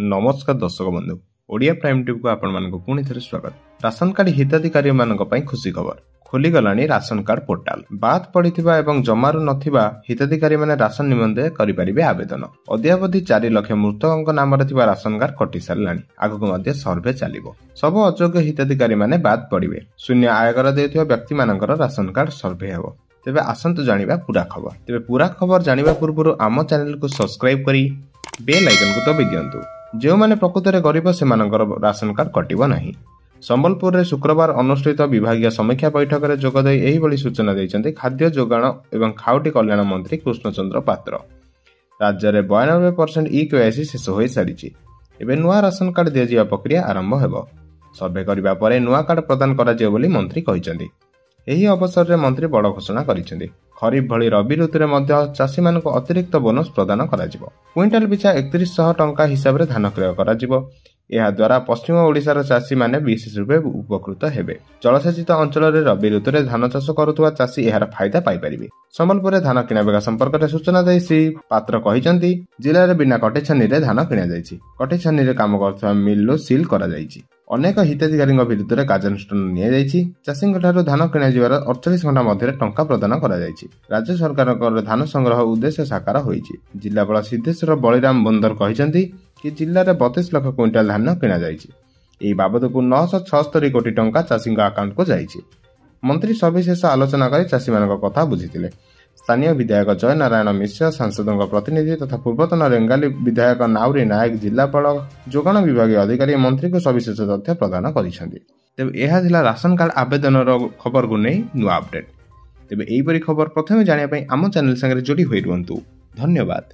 नमस्कार दर्शक बंधु ओडिया प्राइम टीवी को आपण मानक पुणी थे स्वागत। राशन कार्ड हिताधिकारी मानक पई खुशी खबर खोली गलानी राशन कार्ड पोर्टाल बाद पड़िथिबा एवं जमारू नथिबा हिताधिकारी माने राशन निमंते करि परिबे आवेदन। अद्यावधि 4 लाख मृतकଙ୍କ नामरे थिबा राशन कार्ड कटि सारलानी आगको मध्ये सर्वे चलिबो। सब अयोग्य हिताधिकारी माने बाद पड़िबे। शून्य आयकर देउथिबा व्यक्ति मानकर राशन कार्ड सर्वे हेबो। तेबे आसंतु जानिबा पूरा खबर। तेबे पूरा खबर जानिबा पूर्वरु आम चैनल को सब्सक्राइब करी बेल आइकन को दबाइ दियंतु। जो माने प्रकृତରେ गरीब सेमानकर राशन कार्ड कटिबो नाही। संबलपुर रे शुक्रवार अनुष्ठित विभागीय समीक्षा बैठक में जोगदे एही बली सूचना दैछन्ते खाद्य जोगाण एवं खाउटी कल्याण मंत्री कृष्णचंद्र पात्र। राज्य में 92% ई-केवाईसी शेष हो सारी। एबे नुआ राशन कार्ड दिया प्रक्रिया आरंभ हेबो। सर्वे करिबा परे नुआ कार्ड प्रदान करा जियो बोली मंत्री कहिसन्ते। एही अवसर में मंत्री बड़ घोषणा करिसन्ते। खरीफ भली रबी ऋतु में चाषी मान अतिरिक्त बोनस प्रदान करा क्विंटाल पिछा 3100 टंका हिसाब से धान क्रय करा। यह द्वारा पश्चिम ओडिशार चाषी माने विशेष रूपे उपकृत हेबे। जलसेचित अंचल में रबी ऋतु में धान चाष करुवा चाषी यार फायदा पाई परिबे। संबलपुर में धान किणाबेगा संपर्क में सूचना दे श्री पात्र कहिसन्ति जिले में बिना कटेछानी धान किणा जायछि। कटेछानी रे काम करथुवा मिल सील करा जायछि। अनेक हिताधिकारी विरुद्ध में कार्यानुष्ठान नियाଯାଇଛି। चाषी धान किणा जिवार 48 घंटा मध्य टंका प्रदान करा जायछि। राज्य सरकार धान संग्रह उद्देश्य साकार होईछि। जिलापाल सिद्धेश्वर बलिराम बंदर कहिसन्ति कि जिले में 32 लाख क्विंटाल धान किणा जायछि। एही बाबद को 976 कोटी टंका चाषी अकाउंट को जायछि। मंत्री सविशेष आलोचना कर चाषी मान कथा बुझीथिले। स्थानीय विधायक जय नारायण मिश्र सांसदों प्रतिनिधि तथा पूर्वतन रेंगाली विधायक नाउरी नायक जिलापाल जोगाण विभाग अधिकारी मंत्री को सविशेष तथ्य प्रदान करिसेंति। तेबे एहा थिला राशन कार्ड आवेदन खबर को नहीं नुआ अपडेट। तेबे एहीपरि खबर प्रथमे जानिया पई आम चैनल संगे जोड़ी होई रुहंतु। धन्यवाद।